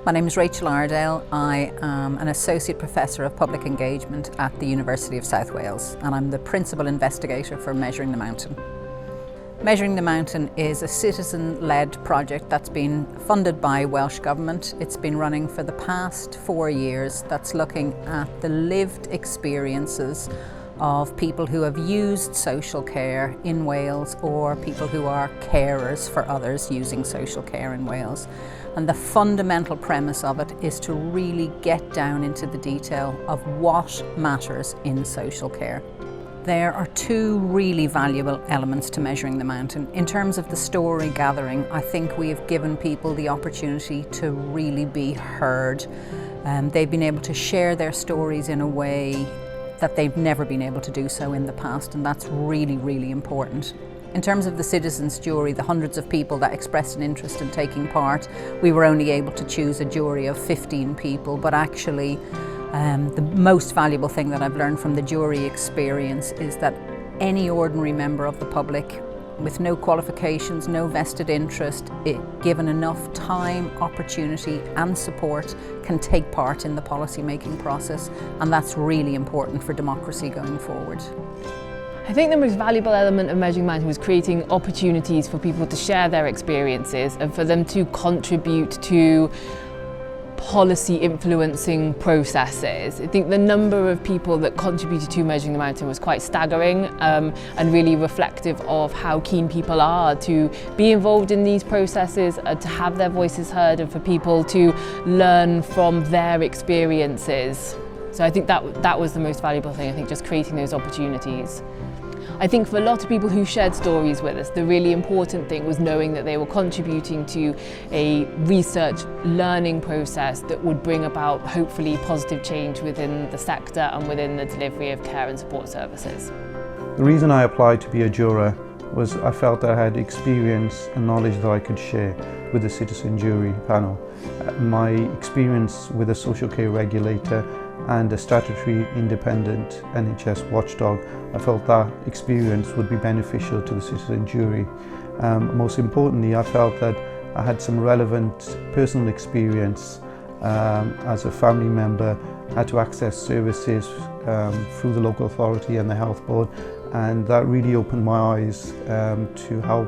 My name is Rachel Iredale. I am an Associate Professor of Public Engagement at the University of South Wales, and I'm the Principal Investigator for Measuring the Mountain. Measuring the Mountain is a citizen-led project that's been funded by Welsh Government. It's been running for the past 4 years. That's looking at the lived experiences of people who have used social care in Wales or people who are carers for others using social care in Wales. And the fundamental premise of it is to really get down into the detail of what matters in social care. There are two really valuable elements to Measuring the Mountain. In terms of the story gathering, I think we have given people the opportunity to really be heard. They've been able to share their stories in a way that they've never been able to do so in the past, and that's really, really important. In terms of the citizens' jury, the hundreds of people that expressed an interest in taking part, we were only able to choose a jury of 15 people, but actually the most valuable thing that I've learned from the jury experience is that any ordinary member of the public with no qualifications, no vested interest, given enough time, opportunity and support, can take part in the policy making process, and that's really important for democracy going forward. I think the most valuable element of Measuring the Mountain was creating opportunities for people to share their experiences and for them to contribute to policy influencing processes. I think the number of people that contributed to Measuring the Mountain was quite staggering and really reflective of how keen people are to be involved in these processes, to have their voices heard, and for people to learn from their experiences. So I think that was the most valuable thing, I think, just creating those opportunities. I think for a lot of people who shared stories with us, the really important thing was knowing that they were contributing to a research learning process that would bring about hopefully positive change within the sector and within the delivery of care and support services. The reason I applied to be a juror was I felt that I had experience and knowledge that I could share with the citizen jury panel. My experience with a social care regulator and a statutory independent NHS watchdog, I felt that experience would be beneficial to the citizen jury. Most importantly, I felt that I had some relevant personal experience as a family member. I had to access services through the local authority and the health board, and that really opened my eyes to how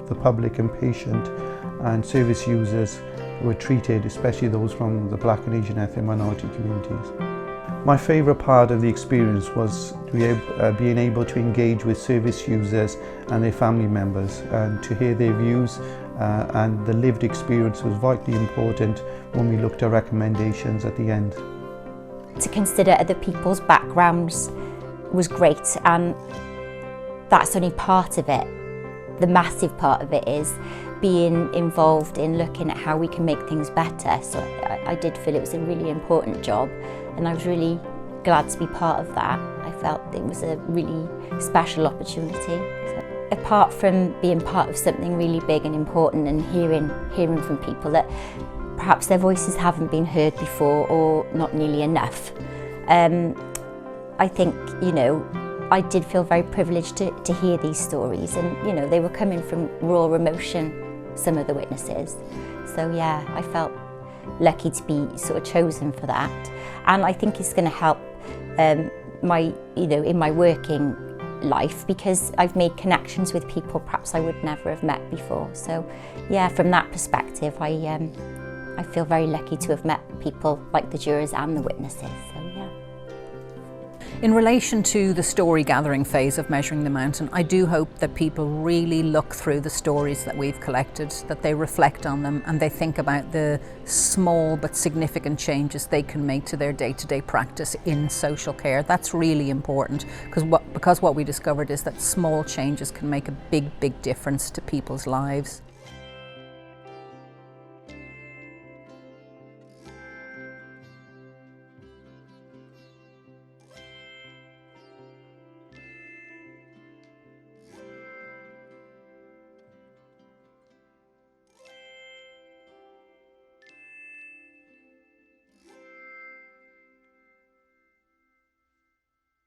the public and patient and service users were treated, especially those from the Black and Asian ethnic minority communities. My favourite part of the experience was being able to engage with service users and their family members, and to hear their views, and the lived experience was vitally important when we looked at recommendations at the end. To consider other people's backgrounds was great, and that's only part of it. The massive part of it is being involved in looking at how we can make things better. So I did feel it was a really important job, and I was really glad to be part of that. I felt it was a really special opportunity. So, apart from being part of something really big and important and hearing from people that perhaps their voices haven't been heard before or not nearly enough, I think, I did feel very privileged to hear these stories, and they were coming from raw emotion, some of the witnesses. So yeah, I felt lucky to be sort of chosen for that, and I think it's going to help in my working life, because I've made connections with people perhaps I would never have met before. So yeah, from that perspective, I feel very lucky to have met people like the jurors and the witnesses. So yeah. In relation to the story gathering phase of Measuring the Mountain, I do hope that people really look through the stories that we've collected, that they reflect on them, and they think about the small but significant changes they can make to their day-to-day practice in social care. That's really important, because what we discovered is that small changes can make a big, big difference to people's lives.